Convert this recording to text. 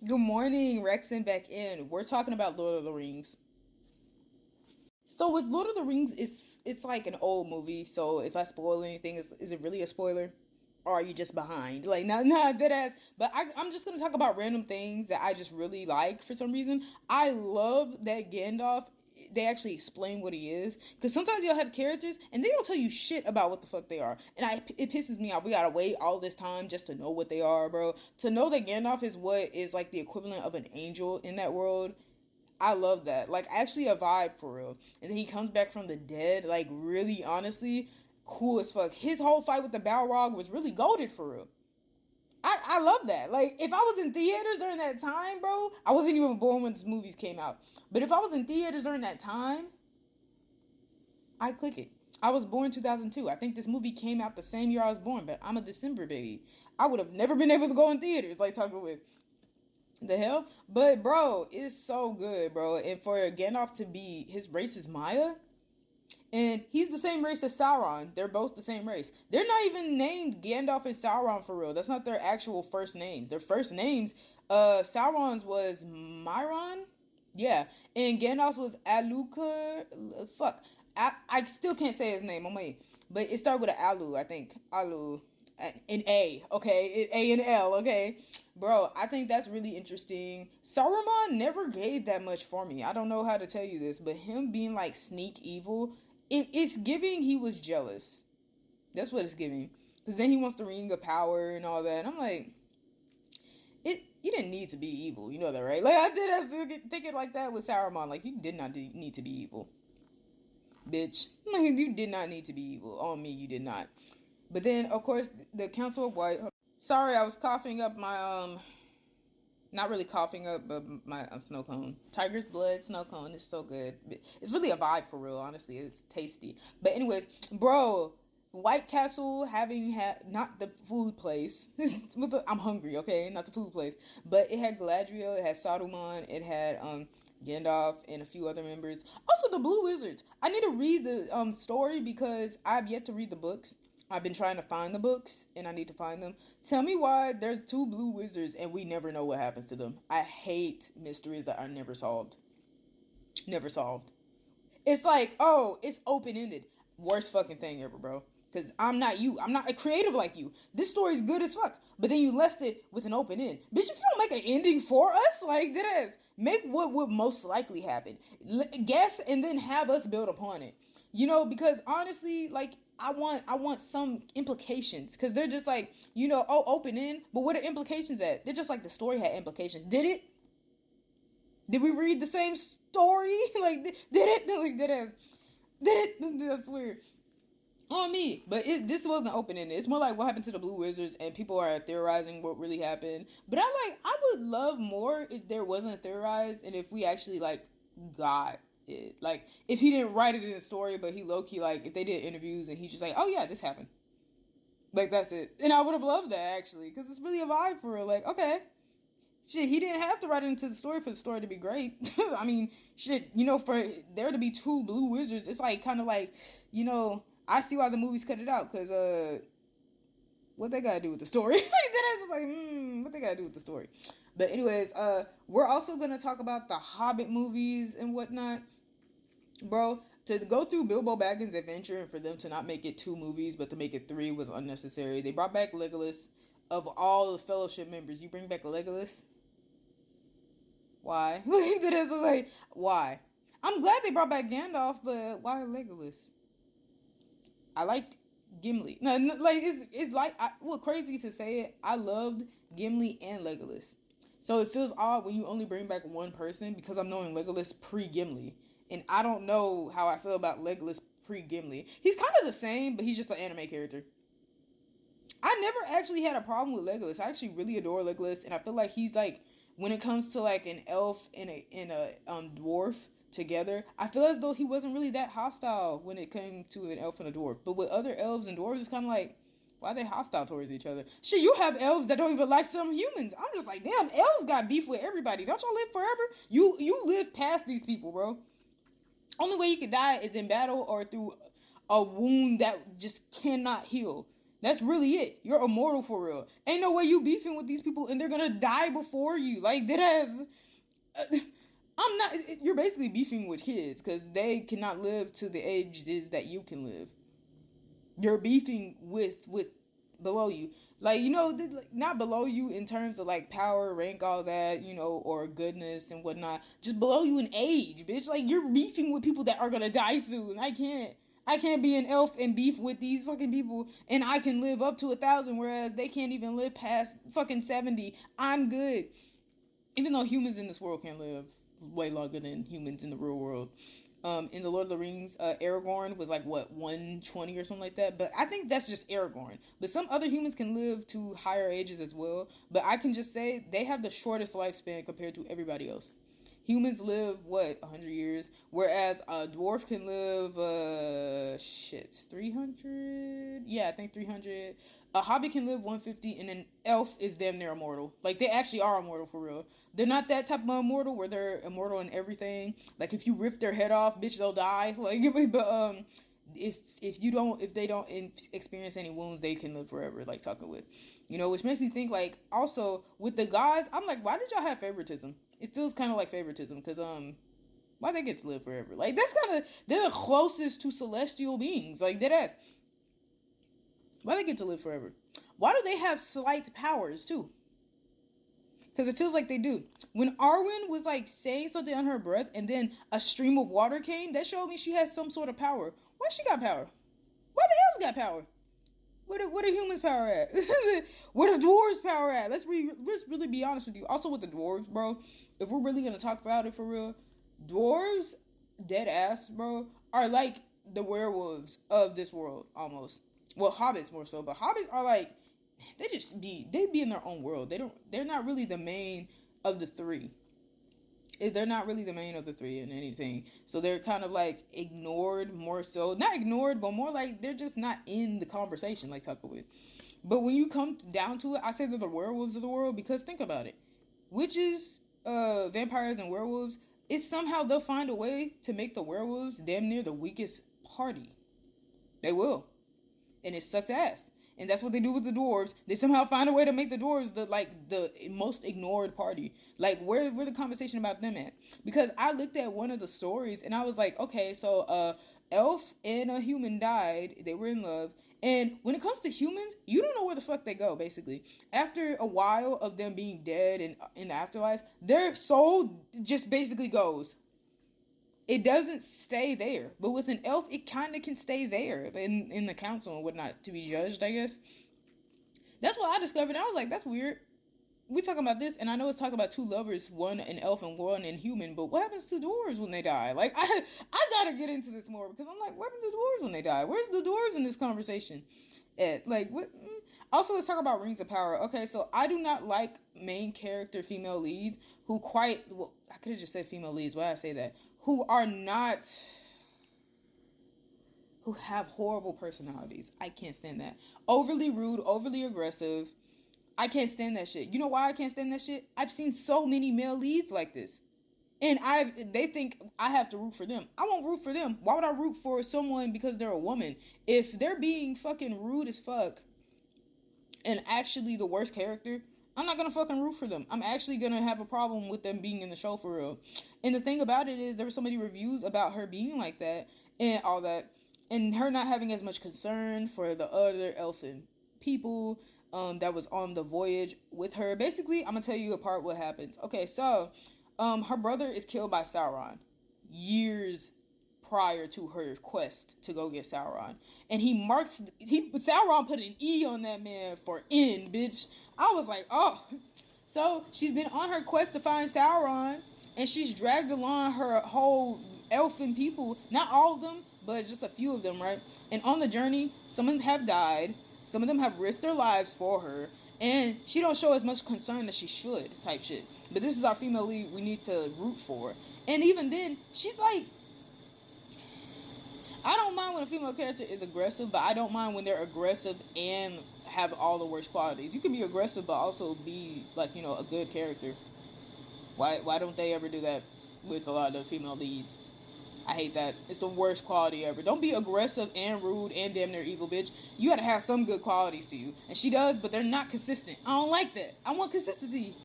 Good morning, Rexon back in. We're talking about Lord of the Rings. So with Lord of the Rings, it's like an old movie. So if I spoil anything, is it really a spoiler, or are you just behind? Like not dead ass. But I'm just gonna talk about random things that I just really like for some reason. I love that Gandalf. They actually explain what he is, because sometimes you'll have characters and they don't tell you shit about what the fuck they are, and it pisses me off. We gotta wait all this time just to know what they are, bro. To know that Gandalf is what is like the equivalent of an angel in that world. I love that. Like, actually a vibe for real. And then he comes back from the dead. Like, really, honestly, cool as fuck. His whole fight with the Balrog was really goaded for real. I love that. Like, if I was in theaters during that time, bro, I wasn't even born when these movies came out. But if I was in theaters during that time, I'd click it. I was born 2002. I think this movie came out the same year I was born, but I'm a December baby. I would have never been able to go in theaters like talking with the hell? But bro, it's so good, bro. And for Gandalf to be, his race is Maya, and he's the same race as Sauron. They're both the same race. They're not even named Gandalf and Sauron for real. That's not their actual first names. Their first names, Sauron's was Myron, yeah, and Gandalf's was Alucard. Fuck, I still can't say his name. I'm wait, but it started with an Alu, I think. Alu, an A, okay, A and L, okay, bro. I think that's really interesting. Saruman never gave that much for me. I don't know how to tell you this, but him being like sneak evil, it's giving he was jealous. That's what it's giving. Because then he wants the ring of power and all that. And I'm like, you didn't need to be evil. You know that, right? Like, I did have to think it like that with Saruman. Like, you did not need to be evil, bitch. Like, you did not need to be evil. On me, you did not. But then, of course, the Council of White. Sorry, I was coughing up my not really coughing up, but my snow cone. Tiger's blood snow cone is so good. It's really a vibe for real. Honestly, it's tasty. But anyways, bro, White Castle having had not the food place. I'm hungry, okay, not the food place, but it had Galadriel, it had Saruman, it had Gandalf and a few other members. Also the Blue Wizards. I need to read the story because I've yet to read the books. I've been trying to find the books and I need to find them. Tell me why there's two blue wizards and we never know what happens to them. I hate mysteries that are never solved. Never solved. It's like, oh, it's open ended. Worst fucking thing ever, bro. Because I'm not you. I'm not a creative like you. This story's good as fuck. But then you left it with an open end. Bitch, if you don't make an ending for us, like, did us. Make what would most likely happen. Guess and then have us build upon it. You know, because honestly, like, I want some implications. Because they're just like, oh, open end. But what are implications at? They're just like the story had implications. Did it? Did we read the same story? Like, did it? Like, did it? That's weird. On me, but this wasn't open ended. It's more like what happened to the Blue Wizards, and people are theorizing what really happened. But I would love more if there wasn't theorized, and if we actually like got it. Like if he didn't write it in the story, but he low key like if they did interviews and he just like, oh yeah, this happened. Like that's it, and I would have loved that actually, because it's really a vibe for real. Like okay, shit, he didn't have to write it into the story for the story to be great. I mean, shit, for there to be two blue wizards, it's like kind of like, I see why the movies cut it out because what they gotta do with the story? That is like, what they gotta do with the story? But anyways, we're also gonna talk about the Hobbit movies and whatnot, bro. To go through Bilbo Baggins' adventure and for them to not make it two movies but to make it three was unnecessary. They brought back Legolas. Of all the Fellowship members, you bring back Legolas. Why? That is like why? I'm glad they brought back Gandalf, but why Legolas? I liked Gimli. No, like it's like well, crazy to say it. I loved Gimli and Legolas, so it feels odd when you only bring back one person because I'm knowing Legolas pre Gimli, and I don't know how I feel about Legolas pre Gimli. He's kind of the same, but he's just an anime character. I never actually had a problem with Legolas. I actually really adore Legolas, and I feel like he's like when it comes to like an elf and a dwarf together, I feel as though he wasn't really that hostile when it came to an elf and a dwarf. But with other elves and dwarves, it's kind of like why are they hostile towards each other? Shit, you have elves that don't even like some humans. I'm just like, damn, elves got beef with everybody. Don't y'all live forever? You live past these people, bro. Only way you could die is in battle or through a wound that just cannot heal. That's really it. You're immortal for real. Ain't no way you beefing with these people and they're gonna die before you. Like that has. I'm not. You're basically beefing with kids because they cannot live to the ages that you can live. You're beefing with below you, like like, not below you in terms of like power, rank, all that, or goodness and whatnot. Just below you in age, bitch. Like you're beefing with people that are gonna die soon. I can't be an elf and beef with these fucking people, and I can live up to 1,000, whereas they can't even live past fucking 70. I'm good, even though humans in this world can live way longer than humans in the real world. In the Lord of the Rings, Aragorn was like what 120 or something like that. But I think that's just Aragorn. But some other humans can live to higher ages as well. But I can just say they have the shortest lifespan compared to everybody else. Humans live what 100 years, whereas a dwarf can live 300. Yeah, I think 300. A hobbit can live 150, and an elf is damn near immortal. Like they actually are immortal for real. They're not that type of immortal where they're immortal in everything. Like if you rip their head off, bitch, they'll die. Like, but if they don't experience any wounds, they can live forever. Like talking with, which makes me think like also with the gods, I'm like, why did y'all have favoritism? It feels kind of like favoritism because why they get to live forever? Like that's kind of they're the closest to celestial beings. Like dead ass. Why they get to live forever? Why do they have slight powers too? Because it feels like they do. When Arwen was like saying something on her breath and then a stream of water came, that showed me she has some sort of power. Why she got power? Why the elves got power? Where the humans power at? Where the dwarves power at? Let's really be honest with you. Also with the dwarves, bro. If we're really gonna talk about it for real, dwarves, dead ass, bro, are like the werewolves of this world almost. Well, hobbits more so, but hobbits are like they be in their own world. They're not really the main of the three. They're not really the main of the three in anything. So they're kind of like ignored more so. Not ignored, but more like they're just not in the conversation like Tucker would. But when you come down to it, I say they're the werewolves of the world because think about it. Witches, vampires, and werewolves, it's somehow they'll find a way to make the werewolves damn near the weakest party. They will. And it sucks ass. And that's what they do with the dwarves. They somehow find a way to make the dwarves the most ignored party. Like where the conversation about them at? Because I looked at one of the stories and I was like, okay, so elf and a human died. They were in love. And when it comes to humans, you don't know where the fuck they go, basically. After a while of them being dead and in the afterlife, their soul just basically goes. It doesn't stay there. But with an elf, it kind of can stay there in the council and whatnot to be judged, I guess. That's what I discovered. I was like, that's weird. We talking about this, and I know it's talking about two lovers, one an elf and one an human, but what happens to dwarves when they die? Like, I gotta get into this more because I'm like, what happens to dwarves when they die? Where's the dwarves in this conversation? Like, what? Also, let's talk about Rings of Power. Okay, so I do not like main character female leads who I could have just said female leads. Why did I say that? Who have horrible personalities. I can't stand that. Overly rude, overly aggressive. I can't stand that shit. You know why I can't stand that shit? I've seen so many male leads like this. And they think I have to root for them. I won't root for them. Why would I root for someone because they're a woman? If they're being fucking rude as fuck and actually the worst character, I'm not gonna fucking root for them. I'm actually gonna have a problem with them being in the show for real. And the thing about it is there were so many reviews about her being like that and all that, and her not having as much concern for the other elfin people that was on the voyage with her. Basically, I'm gonna tell you apart what happens. Okay, so her brother is killed by Sauron years prior to her quest to go get Sauron. And Sauron put an E on that man for N, bitch. I was like, oh. So she's been on her quest to find Sauron, and she's dragged along her whole elfin people. Not all of them, but just a few of them, right? And on the journey, some of them have died. Some of them have risked their lives for her. And she don't show as much concern as she should, type shit. But this is our female lead we need to root for. And even then, she's like, I don't mind when a female character is aggressive, but I don't mind when they're aggressive and have all the worst qualities. You can be aggressive, but also be like, a good character. Why don't they ever do that with a lot of the female leads? I hate that. It's the worst quality ever. Don't be aggressive and rude and damn near evil, bitch. You gotta have some good qualities to you. And she does, but they're not consistent. I don't like that. I want consistency.